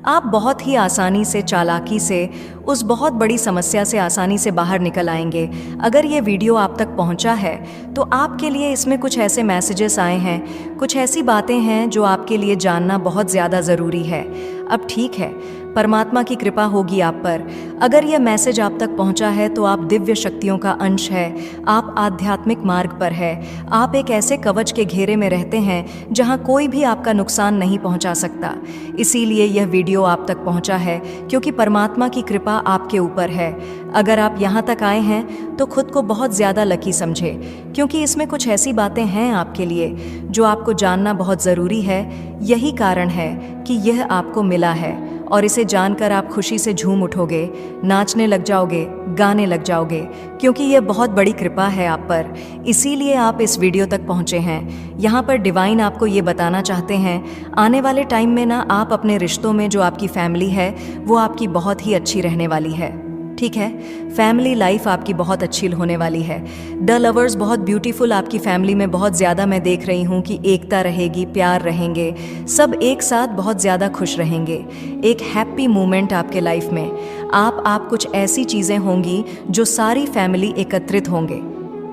आप बहुत ही आसानी से, चालाकी से उस बहुत बड़ी समस्या से आसानी से बाहर निकल आएंगे। अगर ये वीडियो आप तक पहुंचा है तो आपके लिए इसमें कुछ ऐसे मैसेजेस आए हैं, कुछ ऐसी बातें हैं जो आपके लिए जानना बहुत ज़्यादा ज़रूरी है। अब ठीक है, परमात्मा की कृपा होगी आप पर। अगर यह मैसेज आप तक पहुंचा है तो आप दिव्य शक्तियों का अंश है, आप आध्यात्मिक मार्ग पर है, आप एक ऐसे कवच के घेरे में रहते हैं जहां कोई भी आपका नुकसान नहीं पहुंचा सकता। इसीलिए यह वीडियो आप तक पहुंचा है क्योंकि परमात्मा की कृपा आपके ऊपर है। अगर आप यहां तक आए हैं तो खुद को बहुत ज़्यादा लकी समझे, क्योंकि इसमें कुछ ऐसी बातें हैं आपके लिए जो आपको जानना बहुत ज़रूरी है। यही कारण है कि यह आपको मिला है और इसे जानकर आप खुशी से झूम उठोगे, नाचने लग जाओगे, गाने लग जाओगे, क्योंकि यह बहुत बड़ी कृपा है आप पर। इसीलिए आप इस वीडियो तक पहुंचे हैं। यहाँ पर डिवाइन आपको ये बताना चाहते हैं, आने वाले टाइम में ना आप अपने रिश्तों में जो आपकी फैमिली है वो आपकी बहुत ही अच्छी रहने वाली है। ठीक है, फैमिली लाइफ आपकी बहुत अच्छी होने वाली है। द लवर्स बहुत ब्यूटीफुल आपकी फैमिली में बहुत ज़्यादा मैं देख रही हूँ कि एकता रहेगी, प्यार रहेंगे, सब एक साथ बहुत ज़्यादा खुश रहेंगे। एक हैप्पी मोमेंट आपके लाइफ में। आप कुछ ऐसी चीज़ें होंगी जो सारी फैमिली एकत्रित होंगे।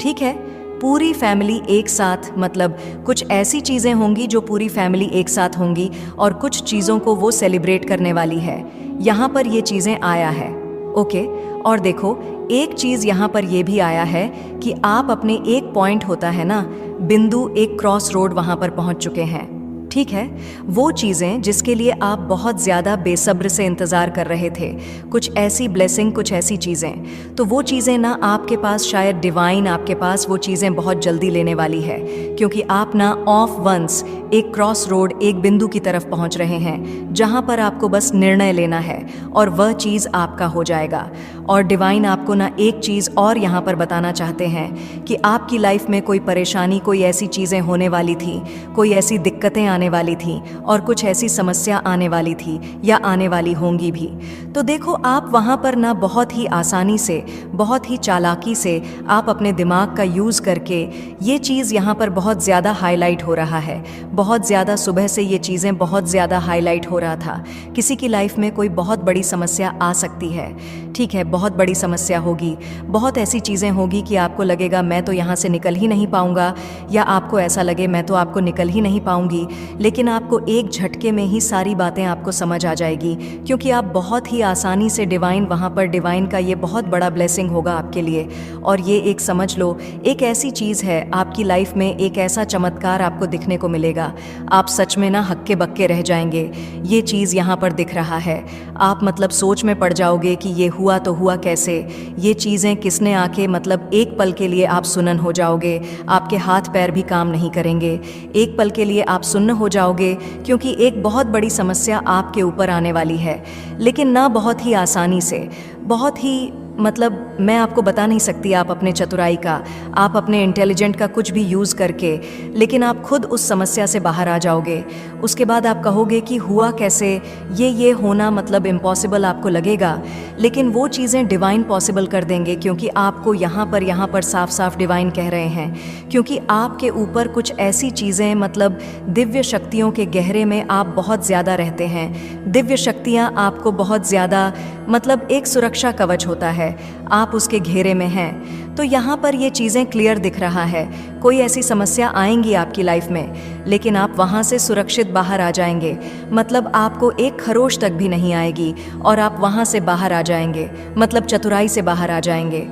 ठीक है, पूरी फैमिली एक साथ, मतलब कुछ ऐसी चीज़ें होंगी जो पूरी फैमिली एक साथ होंगी और कुछ चीज़ों को वो सेलिब्रेट करने वाली है। यहाँ पर ये चीज़ें आया है। ओके, और देखो एक चीज़ यहाँ पर ये भी आया है कि आप अपने एक पॉइंट होता है ना, बिंदु, एक क्रॉस रोड वहाँ पर पहुँच चुके हैं। ठीक है, वो चीज़ें जिसके लिए आप बहुत ज़्यादा बेसब्र से इंतज़ार कर रहे थे, कुछ ऐसी ब्लेसिंग, कुछ ऐसी चीज़ें, तो वो चीज़ें ना आपके पास, शायद डिवाइन आपके पास वो चीज़ें बहुत जल्दी लेने वाली है, क्योंकि आप ना ऑफ वंस एक क्रॉस रोड, एक बिंदु की तरफ पहुंच रहे हैं जहां पर आपको बस निर्णय लेना है और वह चीज़ आपका हो जाएगा। और डिवाइन आपको ना एक चीज़ और यहाँ पर बताना चाहते हैं कि आपकी लाइफ में कोई परेशानी, कोई ऐसी चीज़ें होने वाली थी, कोई ऐसी दिक्कतें आने वाली थी और कुछ ऐसी समस्या आने वाली थी या आने वाली होंगी भी। तो देखो आप वहाँ पर ना बहुत ही आसानी से, बहुत ही चालाकी से आप अपने दिमाग का यूज़ करके ये चीज़ यहाँ पर बहुत ज़्यादा हाईलाइट हो रहा है। बहुत ज़्यादा सुबह से ये चीज़ें बहुत ज़्यादा हाईलाइट हो रहा था। किसी की लाइफ में कोई बहुत बड़ी समस्या आ सकती है। ठीक है, बहुत बड़ी समस्या होगी, बहुत ऐसी चीज़ें होगी कि आपको लगेगा मैं तो यहाँ से निकल ही नहीं पाऊँगा, या आपको ऐसा लगे मैं तो आपको निकल ही नहीं पाऊँगी, लेकिन आपको एक झटके में ही सारी बातें आपको समझ आ जाएगी, क्योंकि आप बहुत ही आसानी से डिवाइन, वहाँ पर डिवाइन का ये बहुत बड़ा ब्लेसिंग होगा आपके लिए। और ये एक समझ लो, एक ऐसी चीज़ है आपकी लाइफ में, एक ऐसा चमत्कार आपको दिखने को मिलेगा। आप सच में ना हक्के बक्के रह जाएंगे। ये चीज़ यहाँ पर दिख रहा है, आप मतलब सोच में पड़ जाओगे कि ये हुआ तो हुआ कैसे, ये चीज़ें किसने आके, मतलब एक पल के लिए आप सुन्न हो जाओगे, आपके हाथ पैर भी काम नहीं करेंगे, एक पल के लिए आप सुन्न हो जाओगे, क्योंकि एक बहुत बड़ी समस्या आपके ऊपर आने वाली है। लेकिन ना बहुत ही आसानी से, बहुत ही, मतलब मैं आपको बता नहीं सकती, आप अपने चतुराई का, आप अपने इंटेलिजेंट का कुछ भी यूज़ करके, लेकिन आप खुद उस समस्या से बाहर आ जाओगे। उसके बाद आप कहोगे कि हुआ कैसे, ये होना मतलब इम्पॉसिबल आपको लगेगा, लेकिन वो चीज़ें डिवाइन पॉसिबल कर देंगे, क्योंकि आपको यहाँ पर साफ साफ डिवाइन कह रहे हैं, क्योंकि आपके ऊपर कुछ ऐसी चीज़ें, मतलब दिव्य शक्तियों के गहरे में आप बहुत ज़्यादा रहते हैं। दिव्य शक्तियाँ आपको बहुत ज़्यादा, मतलब एक सुरक्षा कवच होता है, आप उसके घेरे में हैं। तो यहाँ पर ये चीज़ें क्लियर दिख रहा है, कोई ऐसी समस्या आएंगी आपकी लाइफ में, लेकिन आप वहाँ से सुरक्षित बाहर आ जाएंगे, मतलब आपको एक खरोश तक भी नहीं आएगी और आप वहाँ से बाहर आ जाएंगे, मतलब चतुराई से बाहर आ जाएंगे।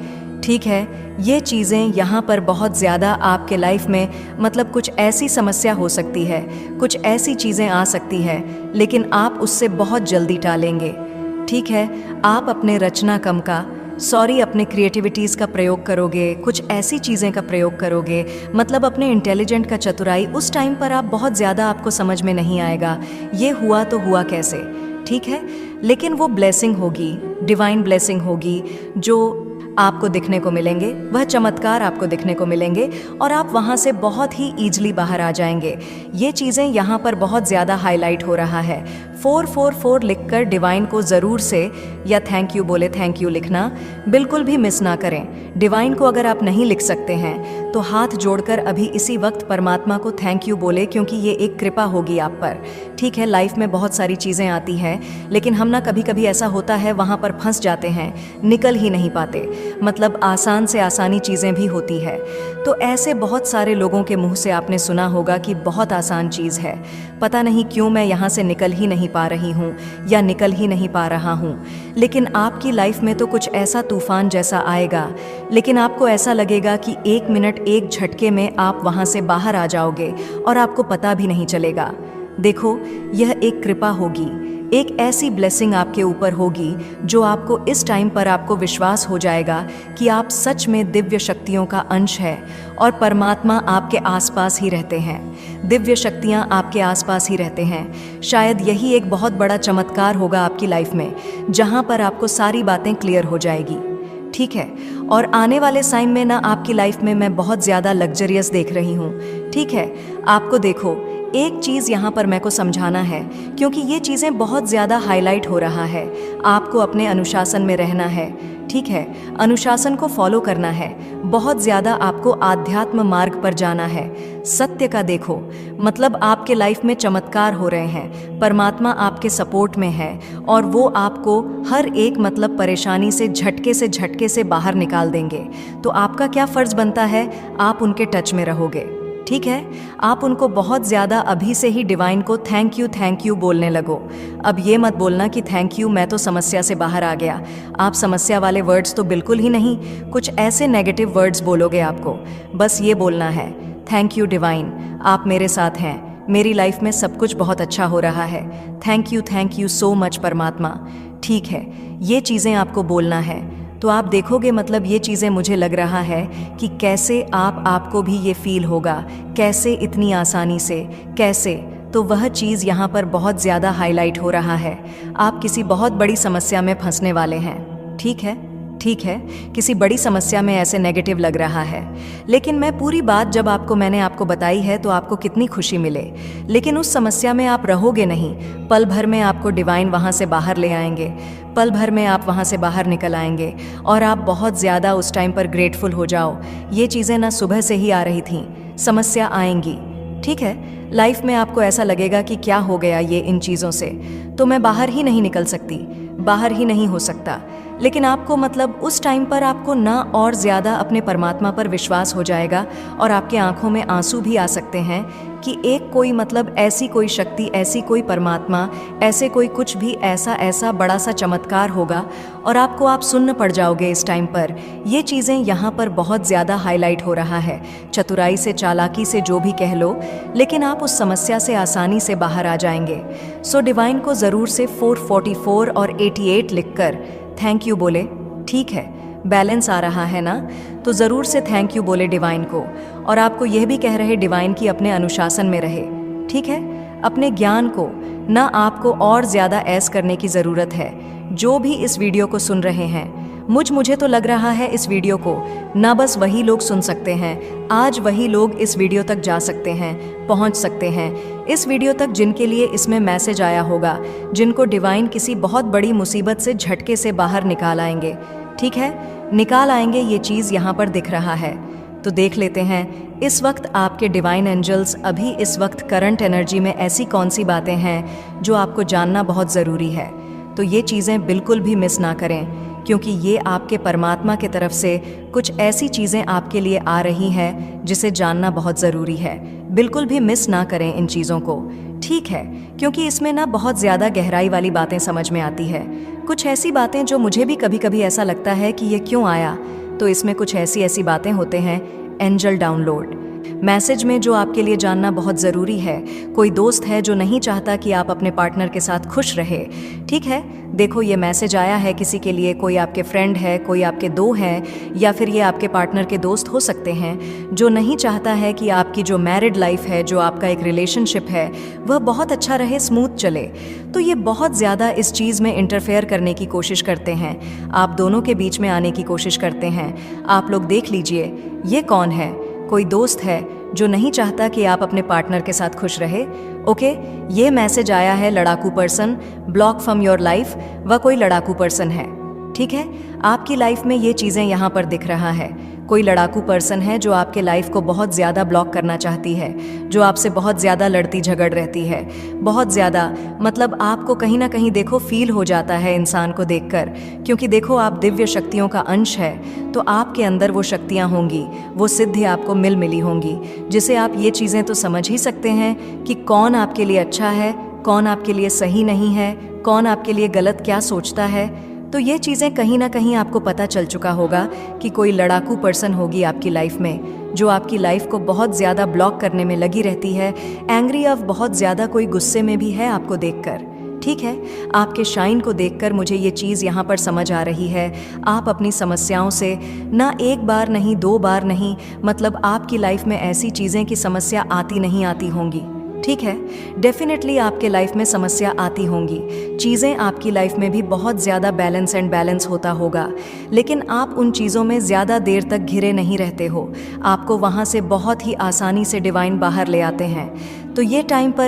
ठीक है, ये चीज़ें यहाँ पर बहुत ज़्यादा आपके लाइफ में, मतलब कुछ ऐसी समस्या हो सकती है, कुछ ऐसी चीज़ें आ सकती है, लेकिन आप उससे बहुत जल्दी टालेंगे। ठीक है, आप अपने रचना कम का, अपने क्रिएटिविटीज़ का प्रयोग करोगे, कुछ ऐसी चीज़ें का प्रयोग करोगे, मतलब अपने इंटेलिजेंट का चतुराई, उस टाइम पर आप बहुत ज़्यादा, आपको समझ में नहीं आएगा ये हुआ तो हुआ कैसे। ठीक है, लेकिन वो ब्लेसिंग होगी, डिवाइन ब्लेसिंग होगी, जो आपको दिखने को मिलेंगे, वह चमत्कार आपको दिखने को मिलेंगे और आप वहां से बहुत ही ईजिली बाहर आ जाएंगे। ये चीज़ें यहाँ पर बहुत ज़्यादा हाईलाइट हो रहा है। 444 लिखकर डिवाइन को ज़रूर से या थैंक यू बोले थैंक यू लिखना बिल्कुल भी मिस ना करें। डिवाइन को अगर आप नहीं लिख सकते हैं तो हाथ जोड़कर अभी इसी वक्त परमात्मा को थैंक यू बोले, क्योंकि ये एक कृपा होगी आप पर। ठीक है, लाइफ में बहुत सारी चीज़ें आती हैं, लेकिन हम ना कभी कभी ऐसा होता है वहाँ पर फंस जाते हैं, निकल ही नहीं पाते। मतलब आसान से आसानी चीज़ें भी होती है। तो ऐसे बहुत सारे लोगों के मुंह से आपने सुना होगा कि बहुत आसान चीज़ है, पता नहीं क्यों मैं यहाँ से निकल ही नहीं पा रही हूँ या निकल ही नहीं पा रहा हूँ। लेकिन आपकी लाइफ में तो कुछ ऐसा तूफान जैसा आएगा, लेकिन आपको ऐसा लगेगा कि 1 मिनट एक झटके में आप वहाँ से बाहर आ जाओगे और आपको पता भी नहीं चलेगा। देखो, यह एक कृपा होगी, एक ऐसी ब्लेसिंग आपके ऊपर होगी जो आपको इस टाइम पर आपको विश्वास हो जाएगा कि आप सच में दिव्य शक्तियों का अंश है और परमात्मा आपके आसपास ही रहते हैं। दिव्य शक्तियाँ आपके आसपास ही रहते हैं। शायद यही एक बहुत बड़ा चमत्कार होगा आपकी लाइफ में, जहाँ पर आपको सारी बातें क्लियर हो जाएगी। ठीक है, और आने वाले टाइम में ना आपकी लाइफ में मैं बहुत ज़्यादा लग्जरियस देख रही हूँ। ठीक है, आपको देखो, एक चीज़ यहाँ पर मेरे को समझाना है, क्योंकि ये चीज़ें बहुत ज़्यादा हाईलाइट हो रहा है। आपको अपने अनुशासन में रहना है। ठीक है, अनुशासन को फॉलो करना है। बहुत ज़्यादा आपको आध्यात्म मार्ग पर जाना है। सत्य का देखो, मतलब आपके लाइफ में चमत्कार हो रहे हैं, परमात्मा आपके सपोर्ट में है और वो आपको हर एक मतलब परेशानी से झटके से बाहर निकाल देंगे। तो आपका क्या फ़र्ज़ बनता है, आप उनके टच में रहोगे। ठीक है, आप उनको बहुत ज़्यादा अभी से ही डिवाइन को थैंक यू बोलने लगो। अब ये मत बोलना कि थैंक यू, मैं तो समस्या से बाहर आ गया। आप समस्या वाले वर्ड्स तो बिल्कुल ही नहीं, कुछ ऐसे नेगेटिव वर्ड्स बोलोगे आपको। बस ये बोलना है, थैंक यू डिवाइन, आप मेरे साथ हैं, मेरी लाइफ में सब कुछ बहुत अच्छा हो रहा है। थैंक यू सो मच परमात्मा। ठीक है, ये चीज़ें आपको बोलना है। तो आप देखोगे, मतलब ये चीज़ें मुझे लग रहा है कि कैसे आपको भी ये फील होगा, कैसे इतनी आसानी से, कैसे। तो वह चीज़ यहाँ पर बहुत ज़्यादा हाईलाइट हो रहा है। आप किसी बहुत बड़ी समस्या में फंसने वाले हैं। ठीक है, किसी बड़ी समस्या में ऐसे नेगेटिव लग रहा है, लेकिन मैं पूरी बात जब मैंने आपको बताई है तो आपको कितनी खुशी मिले। लेकिन उस समस्या में आप रहोगे नहीं, पल भर में आपको डिवाइन वहाँ से बाहर ले आएंगे, पल भर में आप वहाँ से बाहर निकल आएंगे और आप बहुत ज़्यादा उस टाइम पर ग्रेटफुल हो जाओ। ये चीज़ें ना सुबह से ही आ रही थीं, समस्या आएंगी। ठीक है, लाइफ में आपको ऐसा लगेगा कि क्या हो गया ये इन चीज़ों से, तो मैं बाहर ही नहीं निकल सकती, बाहर ही नहीं हो सकता। लेकिन आपको मतलब उस टाइम पर आपको ना और ज़्यादा अपने परमात्मा पर विश्वास हो जाएगा और आपके आंखों में आंसू भी आ सकते हैं कि एक कोई मतलब ऐसी कोई शक्ति, ऐसी कोई परमात्मा, ऐसे कोई कुछ भी ऐसा बड़ा सा चमत्कार होगा और आप सुन्न पड़ जाओगे इस टाइम पर। ये चीज़ें यहाँ पर बहुत ज़्यादा हाईलाइट हो रहा है, चतुराई से, चालाकी से, जो भी कह लो, लेकिन आप उस समस्या से आसानी से बाहर आ जाएंगे। सो डिवाइन को ज़रूर से 444 और 88 लिखकर थैंक यू बोले। ठीक है, बैलेंस आ रहा है ना, तो ज़रूर से थैंक यू बोले डिवाइन को। और आपको यह भी कह रहे डिवाइन की अपने अनुशासन में रहे। ठीक है, अपने ज्ञान को ना आपको और ज़्यादा ऐस करने की ज़रूरत है। जो भी इस वीडियो को सुन रहे हैं, मुझे तो लग रहा है इस वीडियो को ना बस वही लोग सुन सकते हैं, आज वही लोग इस वीडियो तक जा सकते हैं, पहुंच सकते हैं इस वीडियो तक जिनके लिए इसमें मैसेज आया होगा, जिनको डिवाइन किसी बहुत बड़ी मुसीबत से झटके से बाहर निकाल आएंगे। ठीक है, निकाल आएंगे, ये चीज़ यहाँ पर दिख रहा है। तो देख लेते हैं इस वक्त आपके डिवाइन एंजल्स अभी इस वक्त करंट एनर्जी में ऐसी कौन सी बातें हैं जो आपको जानना बहुत ज़रूरी है। तो ये चीज़ें बिल्कुल भी मिस ना करें, क्योंकि ये आपके परमात्मा की तरफ से कुछ ऐसी चीज़ें आपके लिए आ रही हैं जिसे जानना बहुत ज़रूरी है। बिल्कुल भी मिस ना करें इन चीज़ों को। ठीक है, क्योंकि इसमें ना बहुत ज़्यादा गहराई वाली बातें समझ में आती है, कुछ ऐसी बातें जो मुझे भी कभी कभी ऐसा लगता है कि ये क्यों आया। तो इसमें कुछ ऐसी बातें होते हैं, एंजल डाउनलोड। मैसेज में जो आपके लिए जानना बहुत ज़रूरी है, कोई दोस्त है जो नहीं चाहता कि आप अपने पार्टनर के साथ खुश रहे। ठीक है, देखो ये मैसेज आया है किसी के लिए, कोई आपके फ्रेंड है, कोई आपके दो हैं, या फिर ये आपके पार्टनर के दोस्त हो सकते हैं जो नहीं चाहता है कि आपकी जो मैरिड लाइफ है, जो आपका एक रिलेशनशिप है, वह बहुत अच्छा रहे, स्मूथ चले। तो ये बहुत ज़्यादा इस चीज़ में इंटरफेयर करने की कोशिश करते हैं, आप दोनों के बीच में आने की कोशिश करते हैं। आप लोग देख लीजिए ये कौन है, कोई दोस्त है जो नहीं चाहता कि आप अपने पार्टनर के साथ खुश रहे। ओके, ये मैसेज आया है लड़ाकू person, block from your life, वह कोई लड़ाकू पर्सन है। ठीक है, आपकी लाइफ में ये चीज़ें यहाँ पर दिख रहा है, कोई लड़ाकू पर्सन है जो आपके लाइफ को बहुत ज़्यादा ब्लॉक करना चाहती है, जो आपसे बहुत ज़्यादा लड़ती झगड़ रहती है, बहुत ज़्यादा, मतलब आपको कहीं ना कहीं देखो फील हो जाता है इंसान को देखकर, क्योंकि देखो आप दिव्य शक्तियों का अंश है, तो आपके अंदर वो शक्तियाँ होंगी, वो सिद्धि आपको मिली होंगी, जिसे आप ये चीज़ें तो समझ ही सकते हैं कि कौन आपके लिए अच्छा है, कौन आपके लिए सही नहीं है, कौन आपके लिए गलत क्या सोचता है। तो ये चीज़ें कहीं ना कहीं आपको पता चल चुका होगा कि कोई लड़ाकू पर्सन होगी आपकी लाइफ में, जो आपकी लाइफ को बहुत ज़्यादा ब्लॉक करने में लगी रहती है, एंग्री ऑफ बहुत ज़्यादा, कोई गुस्से में भी है आपको देखकर। ठीक है, आपके शाइन को देखकर मुझे ये चीज़ यहाँ पर समझ आ रही है, आप अपनी समस्याओं से ना एक बार नहीं, दो बार नहीं, मतलब आपकी लाइफ में ऐसी चीज़ें कि समस्या आती नहीं आती होंगी। ठीक है, डेफिनेटली आपके लाइफ में समस्या आती होंगी, चीज़ें आपकी लाइफ में भी बहुत ज़्यादा बैलेंस एंड बैलेंस होता होगा, लेकिन आप उन चीज़ों में ज़्यादा देर तक घिरे नहीं रहते हो, आपको वहाँ से बहुत ही आसानी से डिवाइन बाहर ले आते हैं। तो ये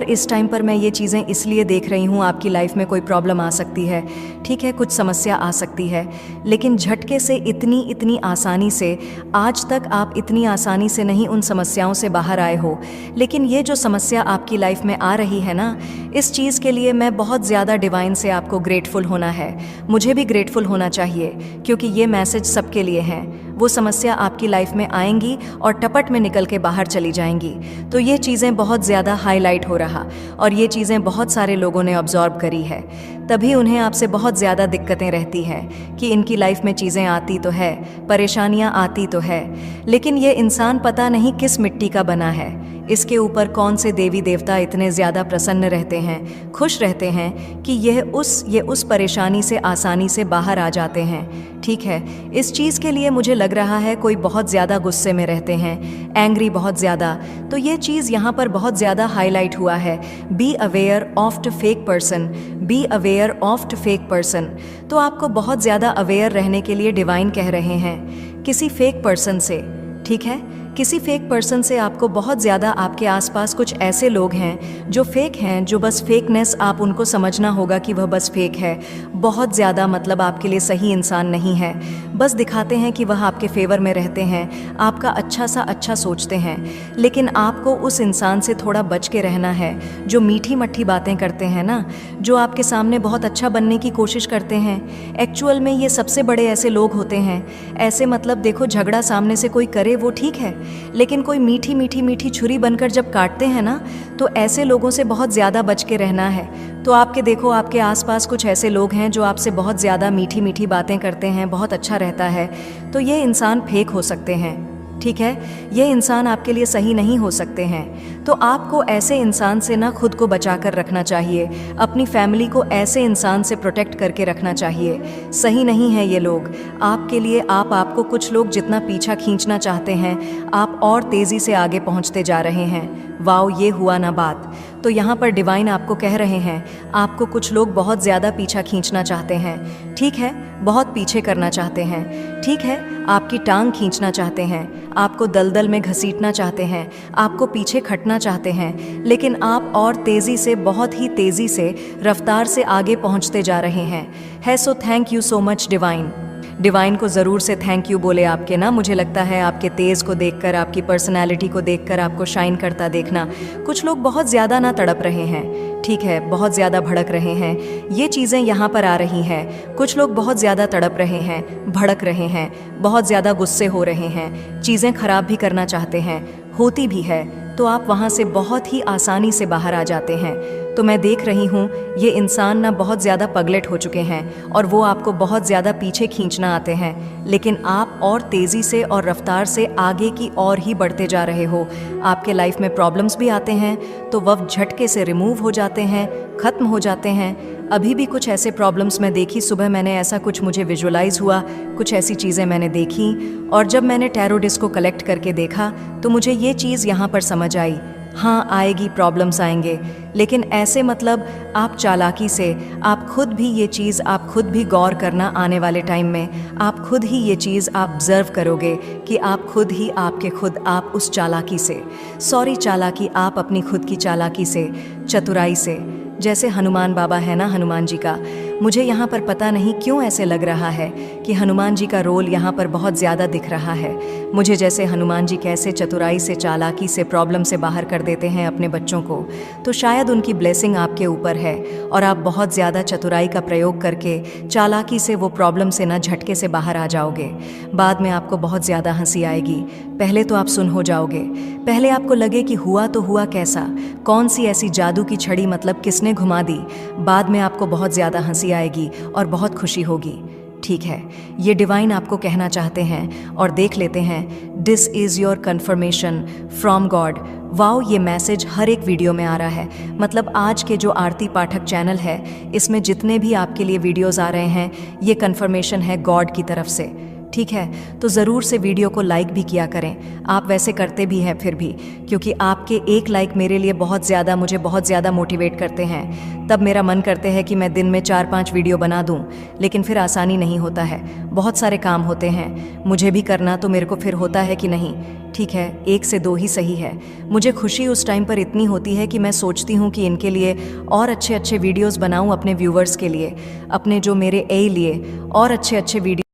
इस टाइम पर मैं ये चीज़ें इसलिए देख रही हूँ, आपकी लाइफ में कोई प्रॉब्लम आ सकती है, ठीक है, कुछ समस्या आ सकती है, लेकिन झटके से इतनी आसानी से आज तक आप इतनी आसानी से नहीं उन समस्याओं से बाहर आए हो। लेकिन ये जो समस्या आपकी लाइफ में आ रही है ना, इस चीज़ के लिए मैं बहुत ज़्यादा डिवाइन से आपको ग्रेटफुल होना है, मुझे भी ग्रेटफुल होना चाहिए, क्योंकि ये मैसेज सबके लिए है। वो समस्या आपकी लाइफ में आएंगी और टपट में निकल के बाहर चली जाएंगी। तो ये चीज़ें बहुत ज़्यादा हाईलाइट हो रहा, और ये चीज़ें बहुत सारे लोगों ने ऑब्जर्व करी है, तभी उन्हें आपसे बहुत ज़्यादा दिक्कतें रहती हैं कि इनकी लाइफ में चीज़ें आती तो है, परेशानियाँ आती तो है, लेकिन ये इंसान पता नहीं किस मिट्टी का बना है, इसके ऊपर कौन से देवी देवता इतने ज़्यादा प्रसन्न रहते हैं, खुश रहते हैं कि ये उस परेशानी से आसानी से बाहर आ जाते हैं। ठीक है, इस चीज़ के लिए मुझे लग रहा है कोई बहुत ज़्यादा गुस्से में रहते हैं, एंग्री बहुत ज़्यादा। तो ये चीज़ यहाँ पर बहुत ज़्यादा हाईलाइट हुआ है, be aware of the fake person, be aware of the fake person. तो आपको बहुत ज़्यादा अवेयर रहने के लिए डिवाइन कह रहे हैं किसी फेक पर्सन से। ठीक है, किसी फेक पर्सन से आपको बहुत ज़्यादा, आपके आसपास कुछ ऐसे लोग हैं जो फेक हैं, जो बस फेकनेस, आप उनको समझना होगा कि वह बस फेक है, बहुत ज़्यादा, मतलब आपके लिए सही इंसान नहीं है, बस दिखाते हैं कि वह आपके फेवर में रहते हैं, आपका अच्छा सोचते हैं, लेकिन आपको उस इंसान से थोड़ा बच के रहना है जो मीठी मट्ठी बातें करते हैं ना, जो आपके सामने बहुत अच्छा बनने की कोशिश करते हैं। एक्चुअल में ये सबसे बड़े ऐसे लोग होते हैं, ऐसे मतलब देखो झगड़ा सामने से कोई करे वो ठीक है, लेकिन कोई मीठी छुरी बनकर जब काटते हैं ना, तो ऐसे लोगों से बहुत ज़्यादा बच के रहना है। तो आपके देखो आपके आसपास कुछ ऐसे लोग हैं जो आपसे बहुत ज़्यादा मीठी बातें करते हैं, बहुत अच्छा रहता है, तो ये इंसान फेक हो सकते हैं। ठीक है, ये इंसान आपके लिए सही नहीं हो सकते हैं। तो आपको ऐसे इंसान से ना खुद को बचा कर रखना चाहिए, अपनी फैमिली को ऐसे इंसान से प्रोटेक्ट करके रखना चाहिए। सही नहीं है ये लोग आपके लिए। आपको कुछ लोग जितना पीछा खींचना चाहते हैं, आप और तेज़ी से आगे पहुंचते जा रहे हैं। वाओ, ये हुआ ना बात। तो यहाँ पर डिवाइन आपको कह रहे हैं, आपको कुछ लोग बहुत ज़्यादा पीछा खींचना चाहते हैं। ठीक है, बहुत पीछे करना चाहते हैं। ठीक है, आपकी टांग खींचना चाहते हैं, आपको दलदल में घसीटना चाहते हैं, आपको पीछे खटना चाहते हैं, लेकिन आप और तेज़ी से, बहुत ही तेज़ी से, रफ्तार से आगे पहुंचते जा रहे हैं। So thank you so much divine को ज़रूर से थैंक यू बोले आपके ना। मुझे लगता है आपके तेज़ को देखकर, आपकी पर्सनैलिटी को देखकर, आपको शाइन करता देखना, कुछ लोग बहुत ज़्यादा ना तड़प रहे हैं। ठीक है, बहुत ज़्यादा भड़क रहे हैं, ये चीज़ें यहाँ पर आ रही हैं। कुछ लोग बहुत ज़्यादा तड़प रहे हैं, भड़क रहे हैं, बहुत ज़्यादा गुस्से हो रहे हैं, चीज़ें खराब भी करना चाहते हैं, होती भी है, तो आप वहाँ से बहुत ही आसानी से बाहर आ जाते हैं। तो मैं देख रही हूँ ये इंसान ना बहुत ज़्यादा पगलेट हो चुके हैं और वो आपको बहुत ज़्यादा पीछे खींचना आते हैं, लेकिन आप और तेज़ी से और रफ्तार से आगे की ओर ही बढ़ते जा रहे हो। आपके लाइफ में प्रॉब्लम्स भी आते हैं तो वह झटके से रिमूव हो जाते हैं, ख़त्म हो जाते हैं। अभी भी कुछ ऐसे प्रॉब्लम्स मैं देखी, सुबह मैंने ऐसा कुछ मुझे विजुअलाइज हुआ, कुछ ऐसी चीज़ें मैंने देखी और जब मैंने टैरो डिस्क को कलेक्ट करके देखा तो मुझे ये चीज़ यहाँ पर समझ आई। हाँ, आएगी, प्रॉब्लम्स आएंगे, लेकिन ऐसे मतलब आप चालाकी से, आप खुद भी ये चीज़, आप खुद भी गौर करना आने वाले टाइम में, आप खुद ही ये चीज़ आप ऑब्जर्व करोगे कि आप खुद ही आपके खुद आप उस चालाकी से, चालाकी, आप अपनी खुद की चालाकी से, चतुराई से, जैसे हनुमान बाबा है ना, हनुमान जी का, मुझे यहाँ पर पता नहीं क्यों ऐसे लग रहा है कि हनुमान जी का रोल यहाँ पर बहुत ज़्यादा दिख रहा है मुझे, जैसे हनुमान जी कैसे चतुराई से, चालाकी से प्रॉब्लम से बाहर कर देते हैं अपने बच्चों को। तो शायद उनकी ब्लेसिंग आपके ऊपर है और आप बहुत ज़्यादा चतुराई का प्रयोग करके, चालाकी से वो प्रॉब्लम से ना झटके से बाहर आ जाओगे। बाद में आपको बहुत ज़्यादा हंसी आएगी, पहले तो आप सुन हो जाओगे, पहले आपको लगे कि हुआ तो हुआ कैसा, कौन सी ऐसी जादू की छड़ी, मतलब किसने घुमा दी। बाद में आपको बहुत ज़्यादा हंसी आएगी और बहुत खुशी होगी। ठीक है, ये डिवाइन आपको कहना चाहते हैं और देख लेते हैं। This is your conformation from God. Wow, ये मैसेज हर एक वीडियो में आ रहा है। मतलब आज के जो आरती पाठक चैनल है, इसमें जितने भी आपके लिए वीडियोस आ रहे हैं, ये कन्फर्मेशन है गॉड की तरफ से। ठीक है, तो ज़रूर से वीडियो को लाइक भी किया करें। आप वैसे करते भी हैं फिर भी, क्योंकि आपके एक लाइक मेरे लिए बहुत ज़्यादा, मुझे बहुत ज़्यादा मोटिवेट करते हैं। तब मेरा मन करते हैं कि मैं दिन में 4-5 वीडियो बना दूं, लेकिन फिर आसानी नहीं होता है, बहुत सारे काम होते हैं मुझे भी करना, तो मेरे को फिर होता है कि नहीं, ठीक है, 1 से 2 ही सही है। मुझे खुशी उस टाइम पर इतनी होती है कि मैं सोचती हूँ कि इनके लिए और अच्छे अच्छे वीडियोज़ बनाऊँ, अपने व्यूवर्स के लिए, अपने जो मेरे लिए और अच्छे अच्छे वीडियो